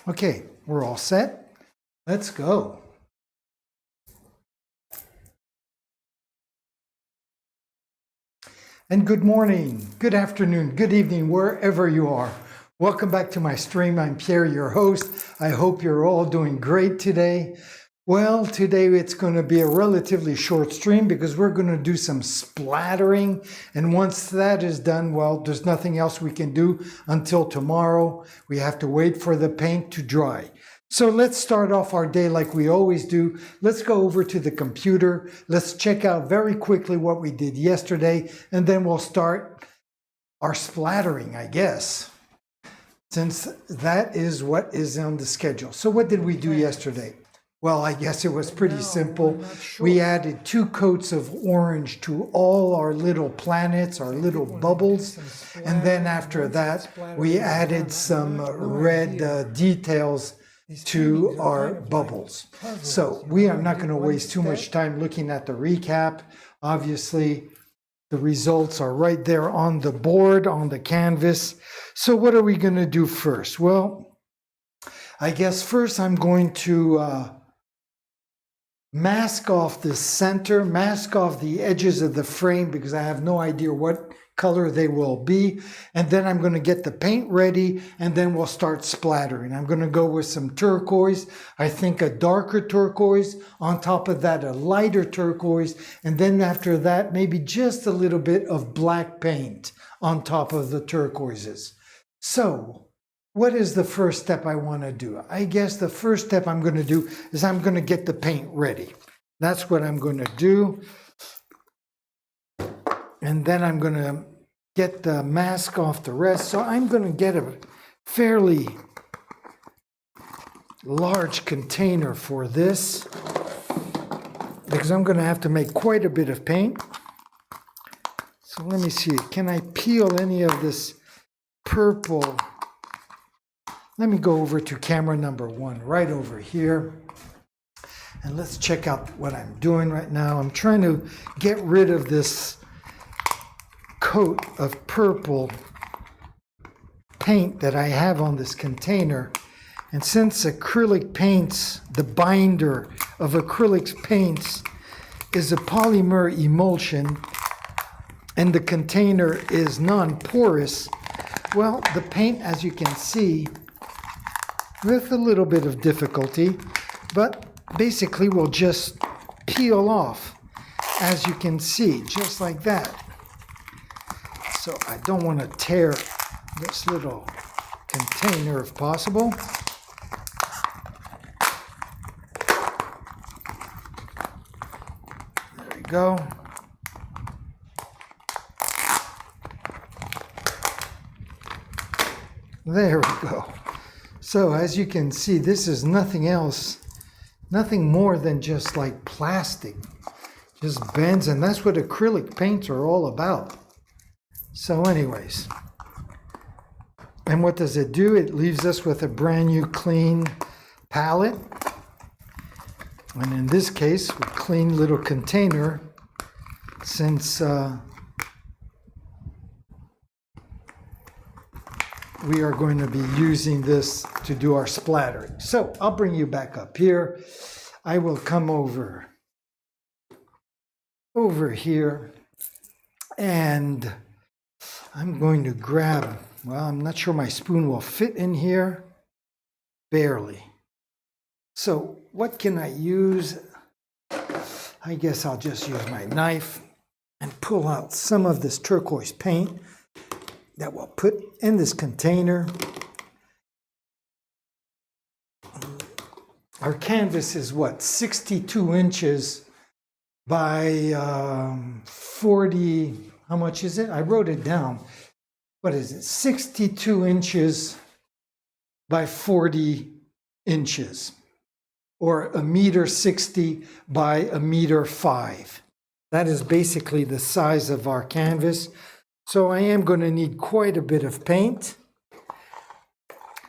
Okay, we're all set. Let's go. And good morning, good afternoon, good evening, wherever you are. Welcome back to my stream. I'm Pierre, your host. I hope you're all doing great today. Well, today it's going to be a relatively short stream because we're going to do some splattering. And once that is done, well, there's nothing else we can do until tomorrow. We have to wait for the paint to dry. So let's start off our day like we always do. Let's go over to the computer. Let's check out very quickly what we did yesterday, and then we'll start our splattering, I guess, since that is what is on the schedule. So what did we do yesterday? Well, I guess it was pretty simple. We added 2 coats of orange to all our little planets, our little bubbles. And then after that, we added some red details to our bubbles. So we are not going to waste too much time looking at the recap. Obviously, the results are right there on the board, on the canvas. So what are we going to do first? Well, I guess first I'm going to mask off the center, mask off the edges of the frame because I have no idea what color they will be. And then I'm going to get the paint ready and then we'll start splattering. I'm going to go with some turquoise. I think a darker turquoise. On top of that, a lighter turquoise. And then after that, maybe just a little bit of black paint on top of the turquoises. So what is the first step I want to do? I guess the first step I'm going to do is I'm going to get the paint ready. That's what I'm going to do. And then I'm going to get the mask off the rest. So I'm going to get a fairly large container for this because I'm going to have to make quite a bit of paint. So let me see. Can I peel any of this purple? Let me go over to camera number 1, right over here. And let's check out what I'm doing right now. I'm trying to get rid of this coat of purple paint that I have on this container. And since acrylic paints, the binder of acrylic paints is a polymer emulsion and the container is non-porous, well, the paint, as you can see, with a little bit of difficulty, but basically will just peel off, as you can see, just like that. So I don't want to tear this little container if possible. There we go. There we go. So as you can see, this is nothing else, nothing more than just like plastic, just bends, and that's what acrylic paints are all about. So anyways, and what does it do? It leaves us with a brand new clean palette. And in this case, a clean little container, since we are going to be using this to do our splattering. So I'll bring you back up here. I will come over here and I'm going to grab, well, I'm not sure my spoon will fit in here, barely. So what can I use? I guess I'll just use my knife and pull out some of this turquoise paint that we'll put in this container. Our canvas is what, 62 inches by 40, how much is it? I wrote it down. What is it? 62 inches by 40 inches, or 1.60 meters by 1.5 meters. That is basically the size of our canvas. So I am going to need quite a bit of paint,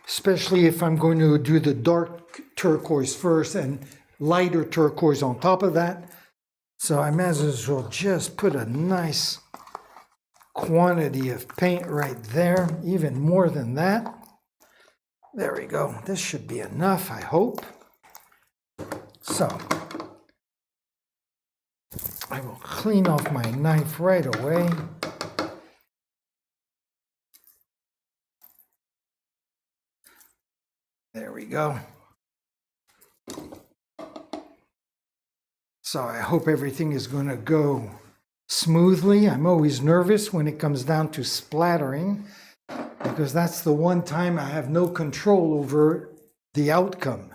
especially if I'm going to do the dark turquoise first and lighter turquoise on top of that. So I might as well just put a nice quantity of paint right there, even more than that. There we go. This should be enough, I hope. So, I will clean off my knife right away. There we go. So I hope everything is going to go smoothly. I'm always nervous when it comes down to splattering because that's the one time I have no control over the outcome.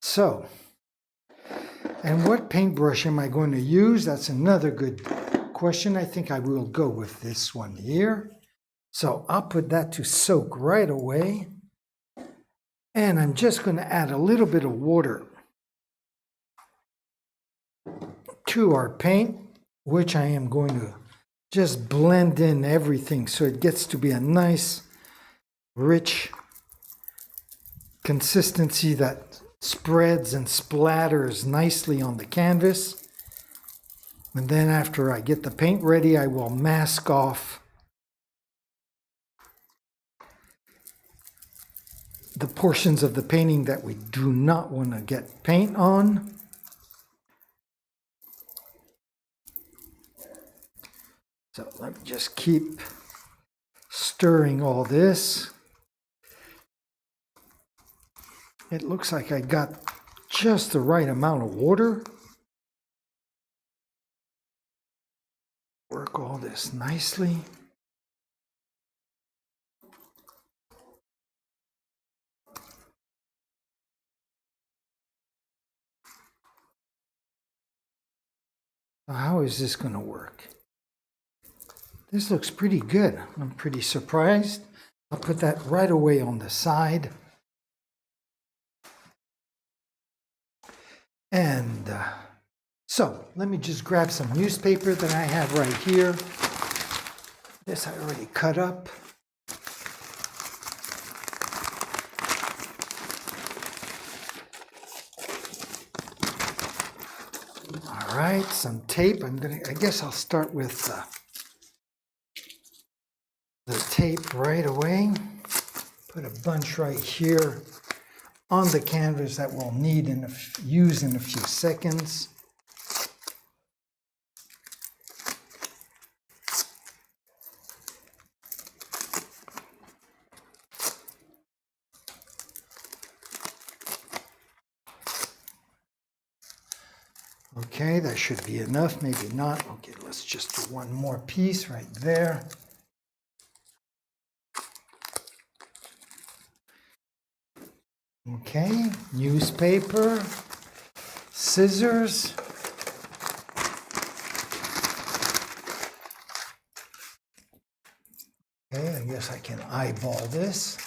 So, and what paintbrush am I going to use? That's another good question. I think I will go with this one here. So I'll put that to soak right away. And I'm just going to add a little bit of water to our paint, which I am going to just blend in everything so it gets to be a nice, rich consistency that spreads and splatters nicely on the canvas. And then after I get the paint ready, I will mask off the portions of the painting that we do not want to get paint on. So let me just keep stirring all this. It looks like I got just the right amount of water. Work all this nicely. How is this going to work? This looks pretty good. I'm pretty surprised. I'll put that right away on the side. And so let me just grab some newspaper that I have right here. This I already cut up. All right, some tape. I guess I'll start with the tape right away. Put a bunch right here on the canvas that we'll need use in a few seconds. Okay, that should be enough, maybe not. Okay, let's just do one more piece right there. Okay, newspaper, scissors. Okay, I guess I can eyeball this.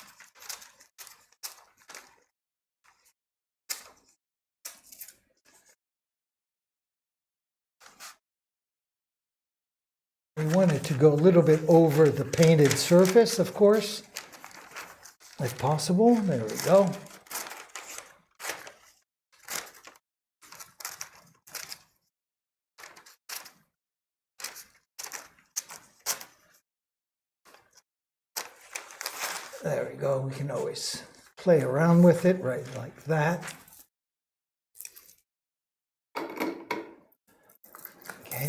We want it to go a little bit over the painted surface, of course, if possible. There we go. There we go. We can always play around with it right like that. Okay,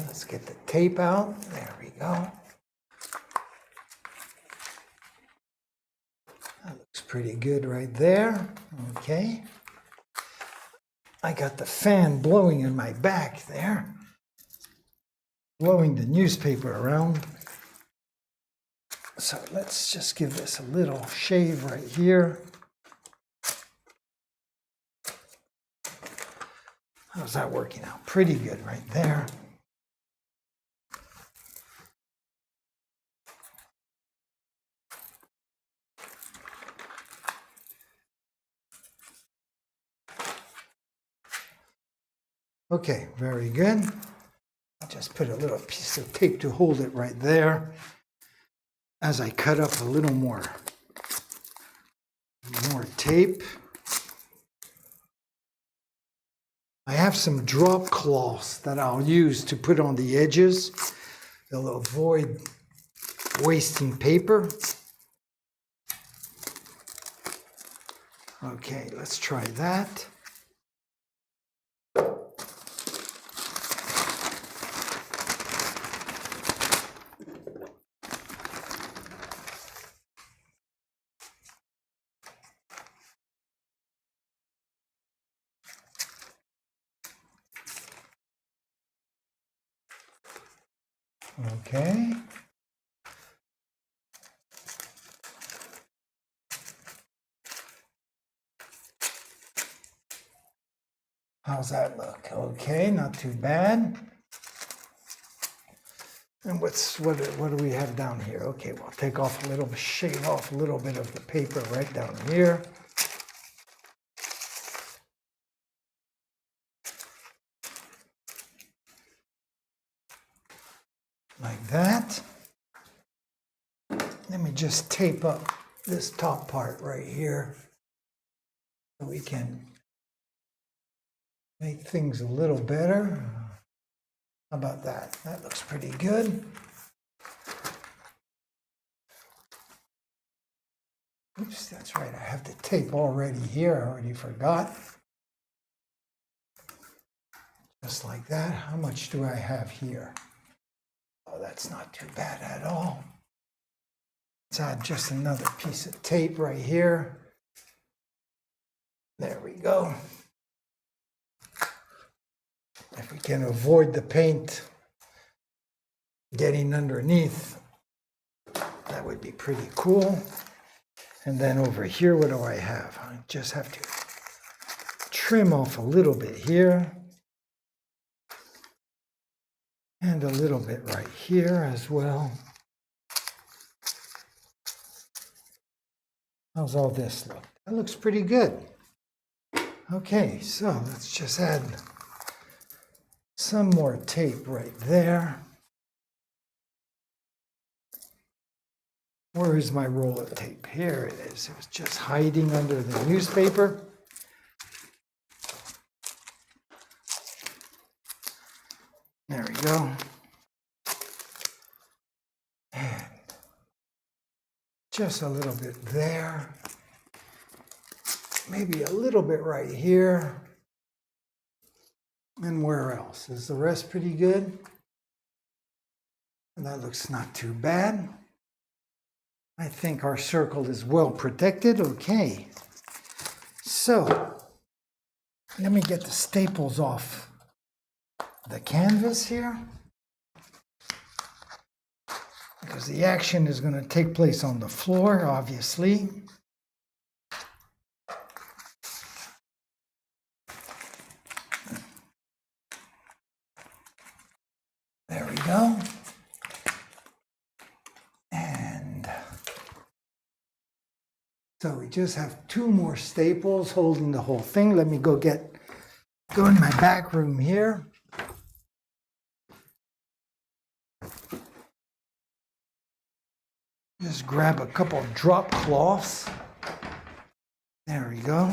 let's get the tape out. There we go. That looks pretty good right there. Okay. I got the fan blowing in my back there, blowing the newspaper around. So let's just give this a little shave right here. How's that working out? Pretty good right there. Okay, very good. I'll just put a little piece of tape to hold it right there as I cut up a little more tape. I have some drop cloths that I'll use to put on the edges. They'll avoid wasting paper. Okay, let's try that. Okay. How's that look? Okay, not too bad. And what do we have down here? Okay, we'll take off a little, shave off a little bit of the paper right down here. Like that. Let me just tape up this top part right here so we can make things a little better. How about that? That looks pretty good. Oops, that's right. I have the tape already here. I already forgot. Just like that. How much do I have here? Oh, that's not too bad at all. Let's add just another piece of tape right here. There we go. If we can avoid the paint getting underneath, that would be pretty cool. And then over here, what do I have? I just have to trim off a little bit here. And a little bit right here as well. How's all this look? That looks pretty good. Okay, so let's just add some more tape right there. Where is my roll of tape? Here it is. It was just hiding under the newspaper. There we go. And just a little bit there. Maybe a little bit right here. And where else? Is the rest pretty good? And that looks not too bad. I think our circle is well protected. Okay. So, let me get the staples off the canvas here, because the action is going to take place on the floor, obviously. There we go. And so we just have two more staples holding the whole thing. Let me go in my back room here. Just grab a couple of drop cloths. There we go.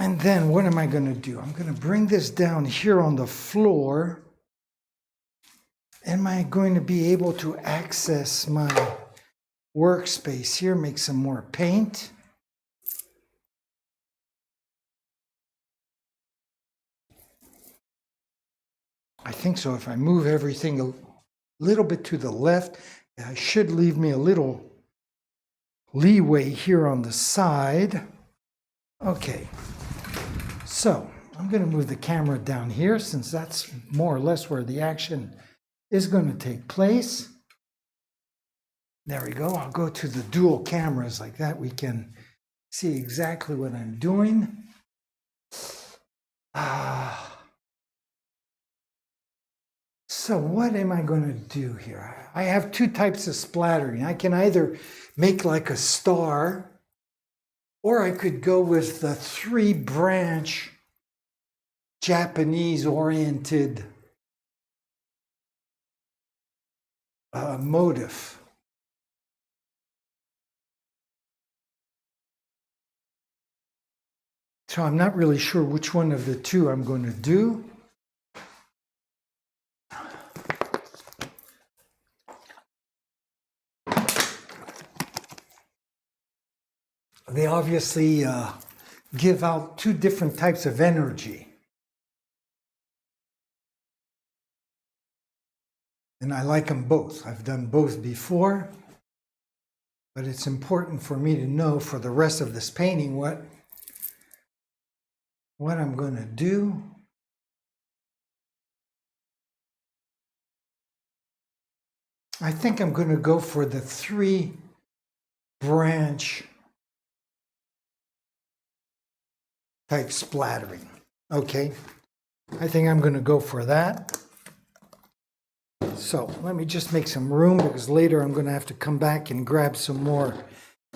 And then what am I going to do? I'm going to bring this down here on the floor. Am I going to be able to access my workspace here, make some more paint? I think so. If I move everything a little bit to the left, it should leave me a little leeway here on the side. Okay, so I'm going to move the camera down here since that's more or less where the action is going to take place. There we go. I'll go to the dual cameras like that. We can see exactly what I'm doing. So what am I going to do here? I have two types of splattering. I can either make like a star, or I could go with the 3-branch Japanese-oriented motif. So I'm not really sure which one of the two I'm going to do. They obviously give out two different types of energy. And I like them both. I've done both before, but it's important for me to know for the rest of this painting what I'm going to do. I think I'm going to go for the 3-branch type splattering. Okay, I think I'm going to go for that. So let me just make some room because later I'm going to have to come back and grab some more,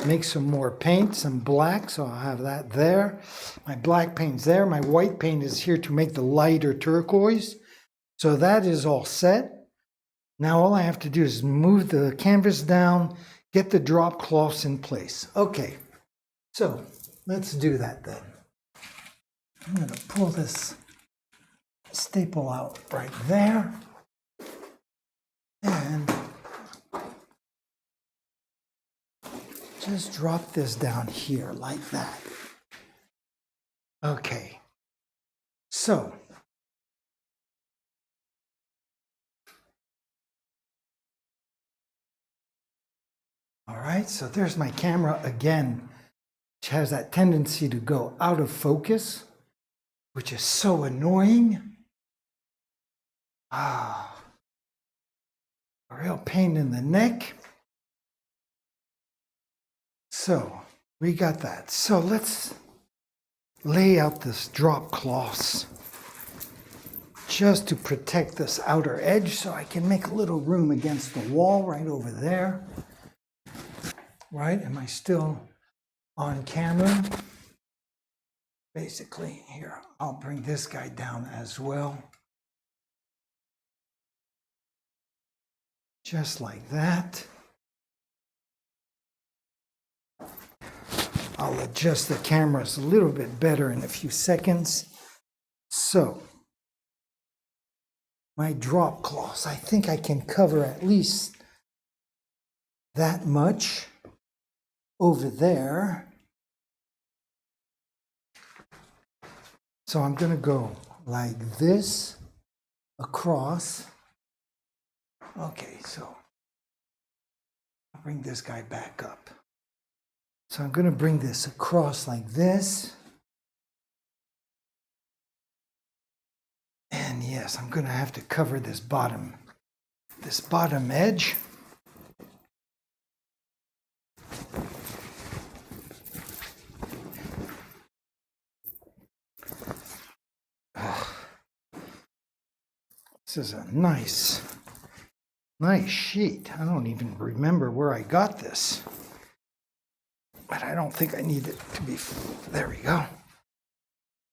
make some more paint, some black. So I'll have that there. My black paint's there. My white paint is here to make the lighter turquoise. So that is all set. Now all I have to do is move the canvas down, get the drop cloths in place. Okay, so let's do that then. I'm going to pull this staple out right there. And just drop this down here like that. Okay, so all right, so there's my camera again, which has that tendency to go out of focus, which is so annoying. A real pain in the neck. So we got that. So let's lay out this drop cloths just to protect this outer edge so I can make a little room against the wall right over there. Right? Am I still on camera? Basically, here, I'll bring this guy down as well. Just like that. I'll adjust the cameras a little bit better in a few seconds. So, my drop cloths, I think I can cover at least that much over there. So I'm going to go like this across. Okay, so I'll bring this guy back up. So I'm going to bring this across like this. And yes, I'm going to have to cover this bottom edge. This is a nice sheet. I don't even remember where I got this. But I don't think I need it to be, there we go.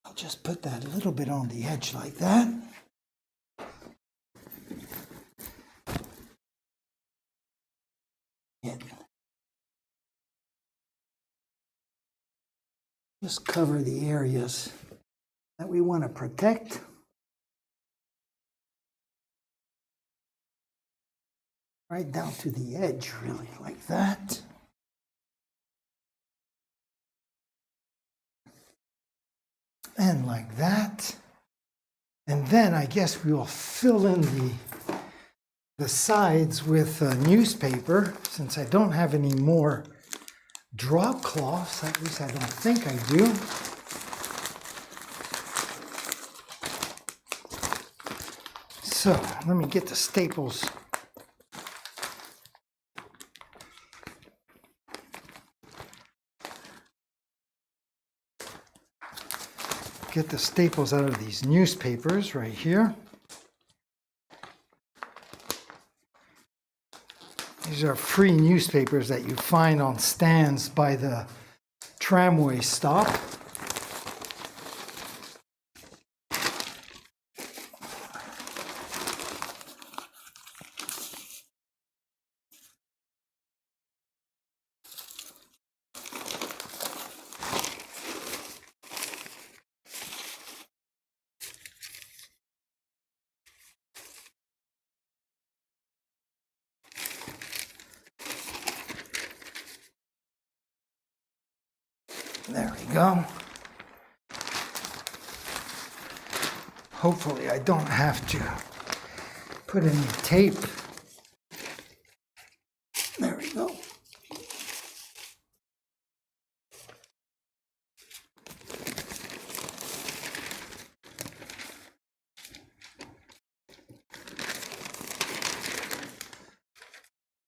I'll just put that a little bit on the edge like that. Yeah. Just cover the areas that we want to protect. Right down to the edge, really, like that. And like that. And then I guess we will fill in the sides with newspaper, since I don't have any more drop cloths. At least I don't think I do. So let me get the staples. Get the staples out of these newspapers right here. These are free newspapers that you find on stands by the tramway stop. There we go. Hopefully I don't have to put any tape. There we go.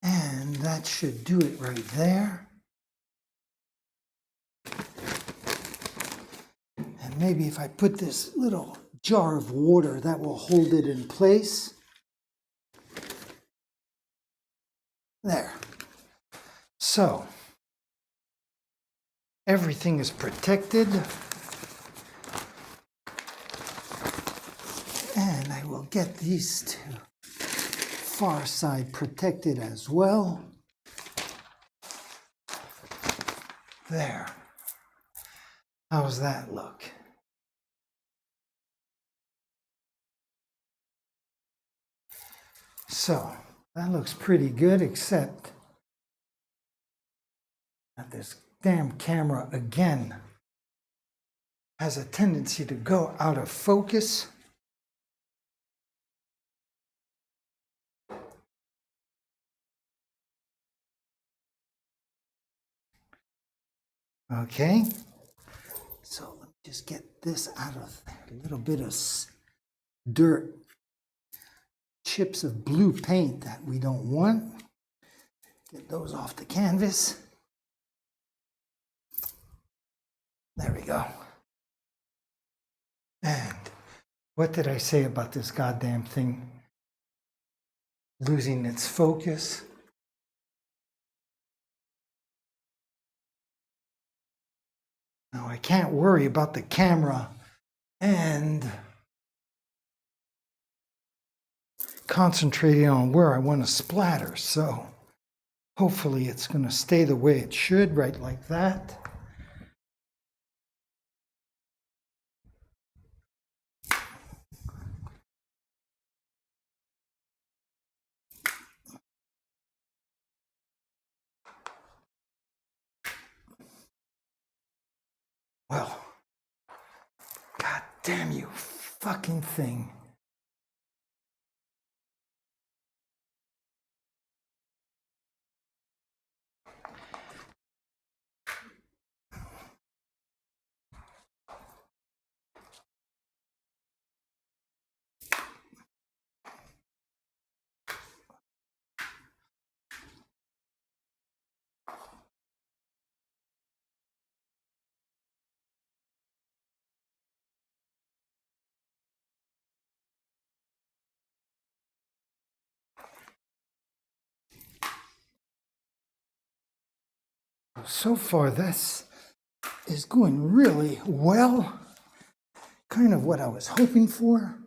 And that should do it right there. And maybe if I put this little jar of water, that will hold it in place. There. So, everything is protected. And I will get these two far side protected as well. There. How's that look? So, that looks pretty good, except that this damn camera, again, has a tendency to go out of focus. Okay, so let me just get this out of there. A little bit of dirt, chips of blue paint that we don't want. Get those off the canvas. There we go. And what did I say about this goddamn thing losing its focus? Now I can't worry about the camera and concentrating on where I want to splatter. So hopefully it's going to stay the way it should, right like that. Well, god damn you fucking thing. So far, this is going really well. Kind of what I was hoping for.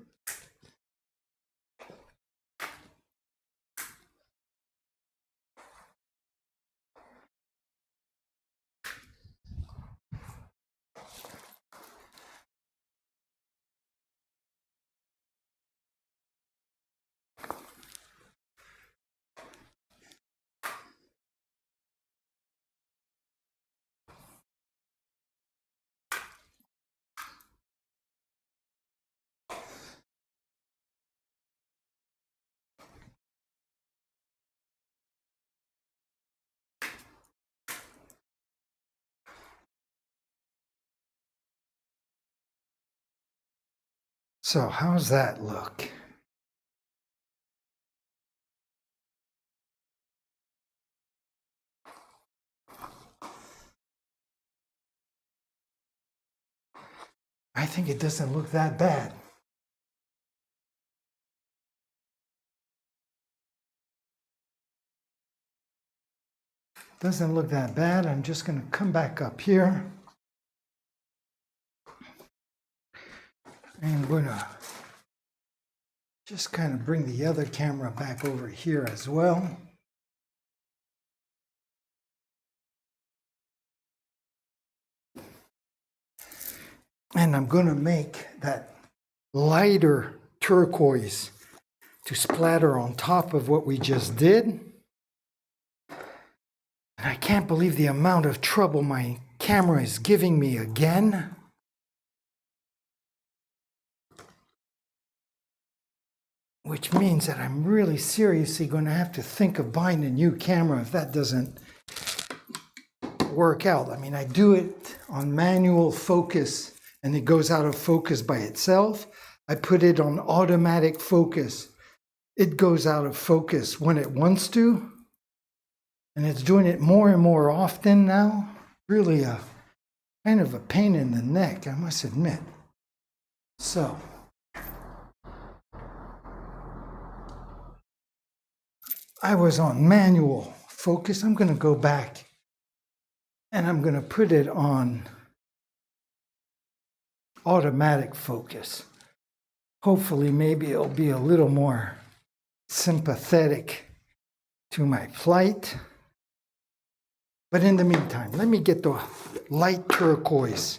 So how's that look? I think it doesn't look that bad. Doesn't look that bad. I'm just going to come back up here. And we're going to just kind of bring the other camera back over here as well. And I'm going to make that lighter turquoise to splatter on top of what we just did. And I can't believe the amount of trouble my camera is giving me again. Which means that I'm really seriously going to have to think of buying a new camera if that doesn't work out. I mean, I do it on manual focus and it goes out of focus by itself. I put it on automatic focus. It goes out of focus when it wants to. And it's doing it more and more often now. Really a kind of a pain in the neck, I must admit. So I was on manual focus. I'm going to go back and I'm going to put it on automatic focus. Hopefully, maybe it'll be a little more sympathetic to my plight. But in the meantime, let me get the light turquoise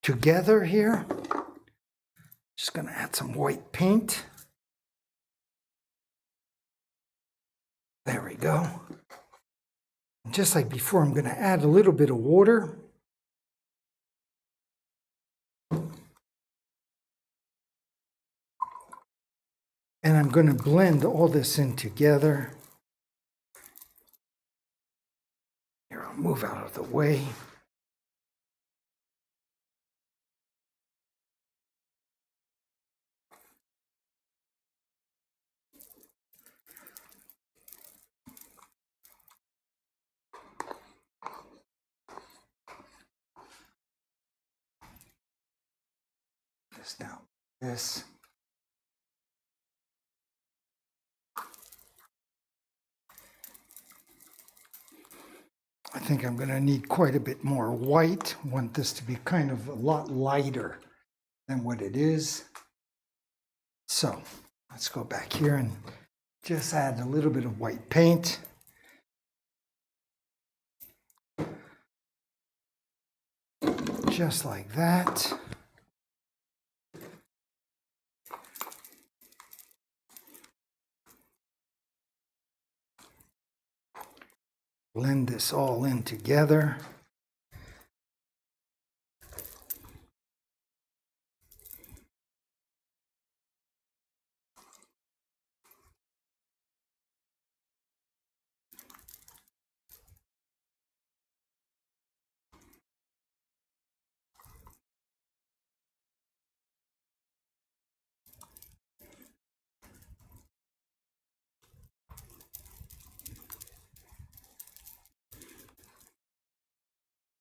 together here. Just going to add some white paint. There we go. Just like before, I'm going to add a little bit of water. And I'm going to blend all this in together. Here, I'll move out of the way. This down, this. I think I'm going to need quite a bit more white. I want this to be kind of a lot lighter than what it is. So let's go back here and just add a little bit of white paint. Just like that. Blend this all in together.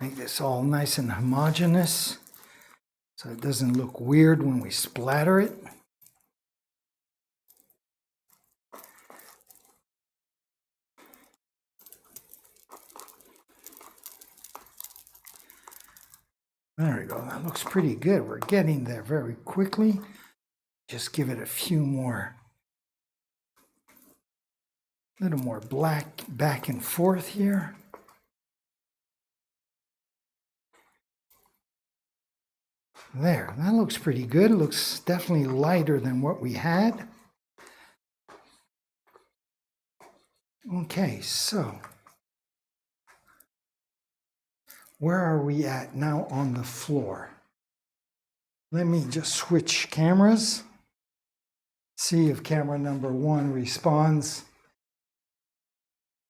Make this all nice and homogeneous so it doesn't look weird when we splatter it. There we go. That looks pretty good. We're getting there very quickly. Just give it a few more, a little more black back and forth here. There, that looks pretty good. It looks definitely lighter than what we had. Okay, so where are we at now on the floor? Let me just switch cameras. See if camera number 1 responds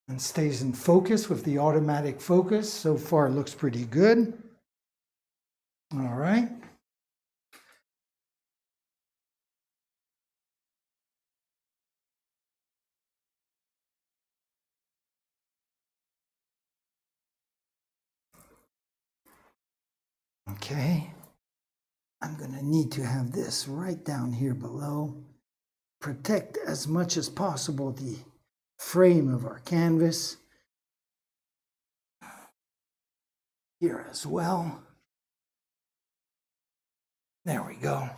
and stays in focus with the automatic focus. So far, it looks pretty good. All right. Okay. I'm going to need to have this right down here below. Protect as much as possible the frame of our canvas. Here as well. There we go.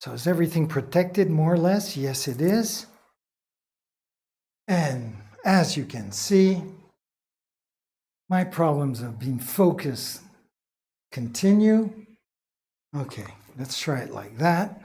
So is everything protected more or less? Yes, it is. And as you can see, my problems of being focused continue. Okay, let's try it like that.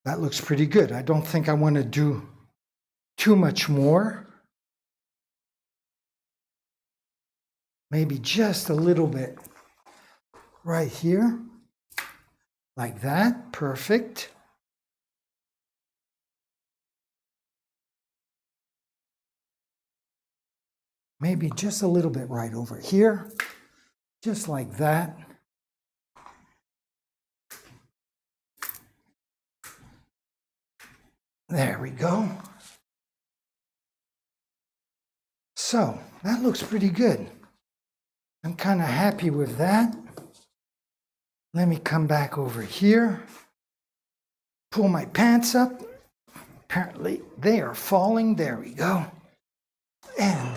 That looks pretty good. I don't think I want to do too much more. Maybe just a little bit right here, like that. Perfect. Maybe just a little bit right over here, just like that. There we go. So that looks pretty good. I'm kind of happy with that. Let me come back over here, pull my pants up. Apparently they are falling. There we go. And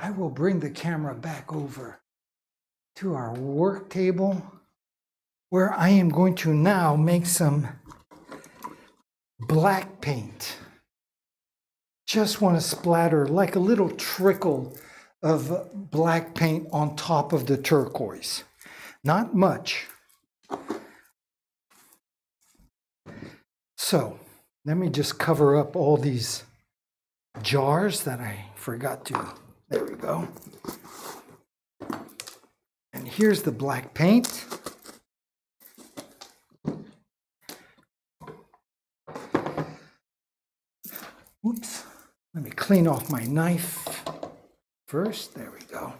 I will bring the camera back over to our work table, where I am going to now make some black paint. Just want to splatter like a little trickle of black paint on top of the turquoise. Not much. So let me just cover up all these jars that I forgot to. There we go. And here's the black paint. Oops. Let me clean off my knife first. There we go.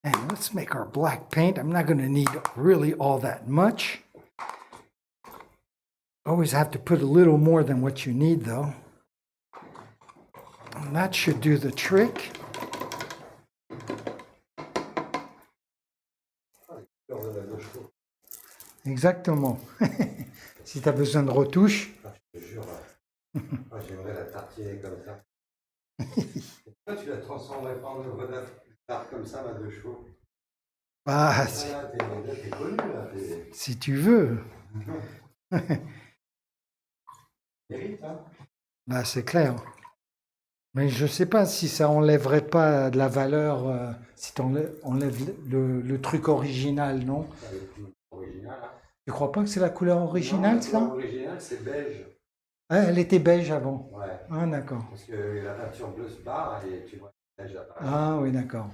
And let's make our black paint. I'm not going to need really all that much. Always have to put a little more than what you need, though. And that should do the trick. Exactement. Si tu as besoin de retouches. Je te jure, j'aimerais la tartiner comme ça. Toi, tu la transformerais pas en œuvre d'art comme ça, ma deux chevaux. Ah, là, t'es connu, là. Si tu veux. Mérite, hein? Bah, c'est clair. Mais je ne sais pas si ça enlèverait pas de la valeur si tu enlèves le truc original, non? Original, hein? Tu crois pas que c'est la couleur originale, non, ça? La couleur originale, c'est beige. Ah, elle était beige avant. Ouais. Ah, d'accord. Parce que la peinture bleue se barre et tu vois le beige apparaît. Ah, oui, d'accord.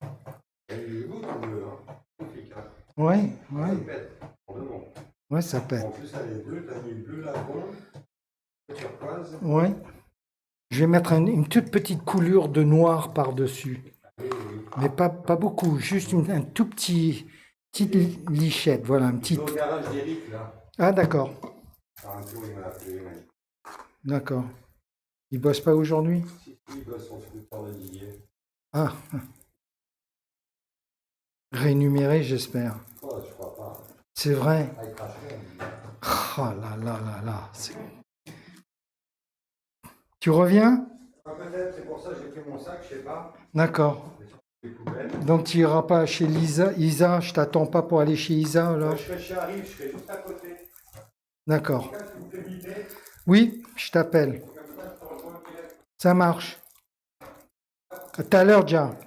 Il y a du goût dans le bleu, hein? Compliqué. Oui, oui. Ça pète, pour le moment. Oui, ça pète. En plus, elle est bleue, t'as mis le bleu là-bas, le turquoise. Oui. Je vais mettre une toute petite coulure de noir par-dessus. Oui, oui. Mais pas beaucoup, juste un tout petite lichette. Voilà, un petit. Au garage d'Éric, là. Ah, d'accord. Un tour, il m'a appelé. D'accord. Il bosse pas aujourd'hui? Si, il bosse son scooter de Didier. Ah. Rémunéré, j'espère. Oh, je crois pas. C'est vrai. Ah, il cracherait. Oh là là là là. Tu reviens? Ah, peut-être, c'est pour ça que j'ai pris mon sac, je sais pas. D'accord. Les poubelles. Donc tu iras pas chez Lisa. Isa, je t'attends pas pour aller chez Isa alors? Je serai chez Arrive, je serai juste à côté. D'accord. Est-ce que vous pouvez m'inviter? Oui, je t'appelle. Comme ça, je te rejoins direct. Ça marche. À tout à l'heure, déjà.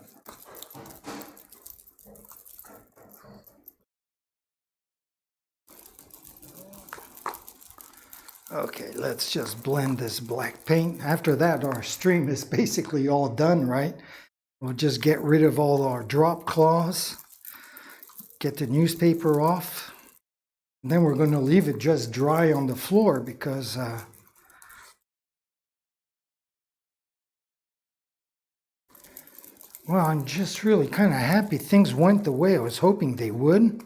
Okay, let's just blend this black paint. After that, our stream is basically all done, right? We'll just get rid of all our drop cloths, get the newspaper off, and then we're going to leave it just dry on the floor because well, I'm just really kind of happy things went the way I was hoping they would.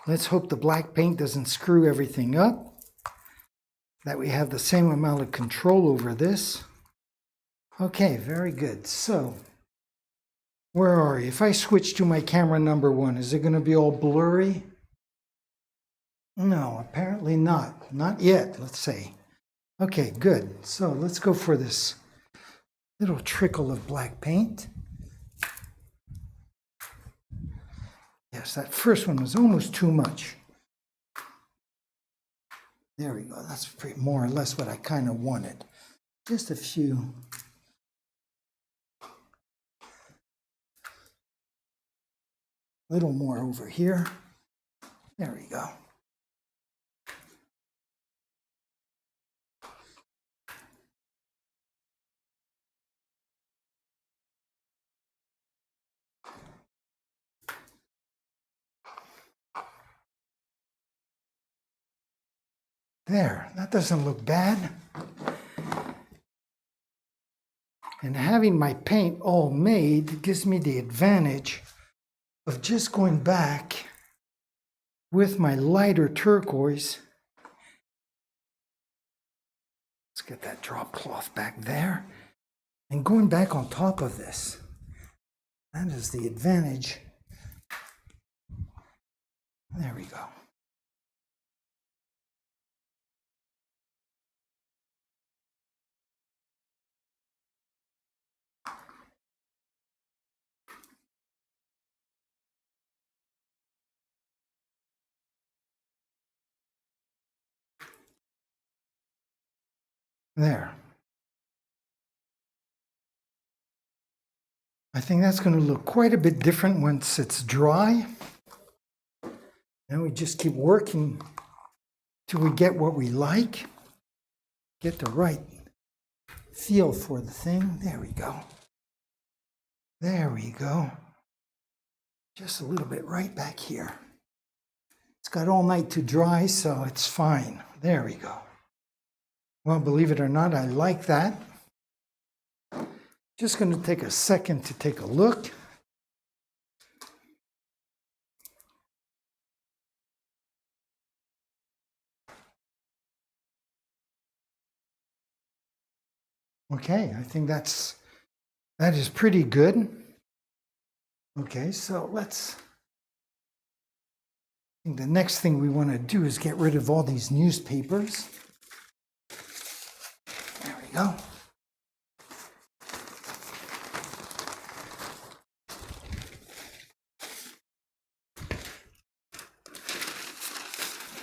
Let's hope the black paint doesn't screw everything up, that we have the same amount of control over this. Okay, very good. So, where are you? If I switch to my camera number 1, is it going to be all blurry? No, apparently not. Not yet, let's say. Okay, good. So let's go for this little trickle of black paint. Yes, that first one was almost too much. There we go. That's more or less what I kind of wanted. Just a few. A little more over here. There we go. There, that doesn't look bad. And having my paint all made gives me the advantage of just going back with my lighter turquoise. Let's get that drop cloth back there. And going back on top of this. That is the advantage. There we go. There. I think that's going to look quite a bit different once it's dry. And we just keep working till we get what we like. Get the right feel for the thing. There we go. There we go. Just a little bit right back here. It's got all night to dry, so it's fine. There we go. Well, believe it or not, I like that. Just going to take a second to take a look. Okay, I think that is pretty good. Okay, so I think the next thing we want to do is get rid of all these newspapers. There we go.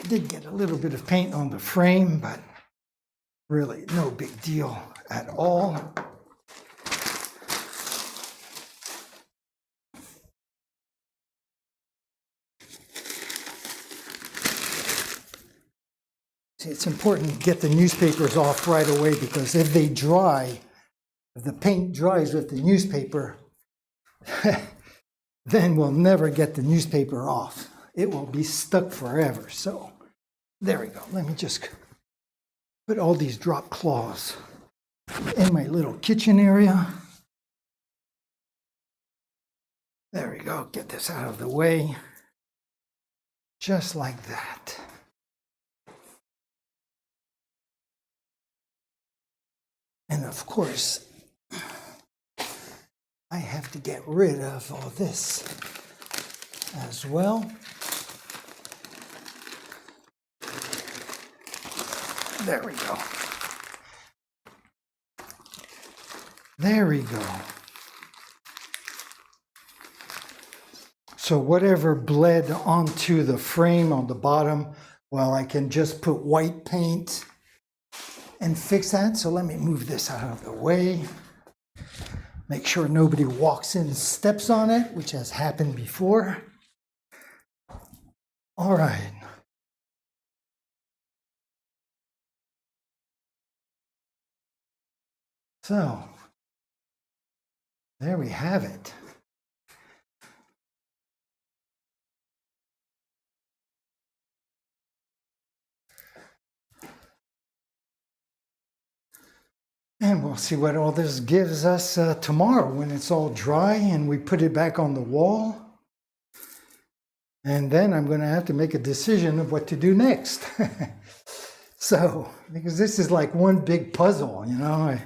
Did get a little bit of paint on the frame, but really no big deal at all. See, it's important to get the newspapers off right away, because if they dry, if the paint dries with the newspaper, then we'll never get the newspaper off. It will be stuck forever. So there we go. Let me just put all these drop cloths in my little kitchen area. There we go. Get this out of the way. Just like that. And of course, I have to get rid of all this as well. There we go. There we go. So whatever bled onto the frame on the bottom, well, I can just put white paint and fix that. So let me move this out of the way. Make sure nobody walks in and steps on it, which has happened before. All right. So, there we have it. And we'll see what all this gives us tomorrow when it's all dry and we put it back on the wall. And then I'm going to have to make a decision of what to do next. So, because this is like one big puzzle, you know.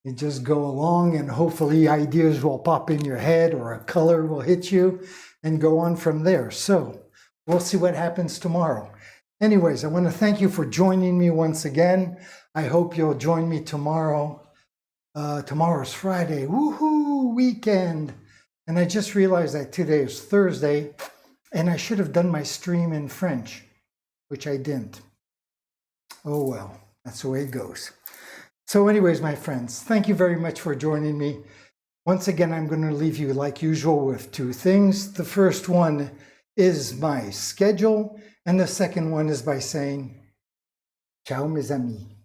You just go along and hopefully ideas will pop in your head or a color will hit you and go on from there. So, we'll see what happens tomorrow. Anyways, I want to thank you for joining me once again. I hope you'll join me tomorrow. Tomorrow's Friday. Woohoo! Weekend! And I just realized that today is Thursday and I should have done my stream in French, which I didn't. Oh well, that's the way it goes. So anyways, my friends, thank you very much for joining me. Once again, I'm going to leave you like usual with two things. The first one is my schedule, and the second one is by saying, ciao mes amis.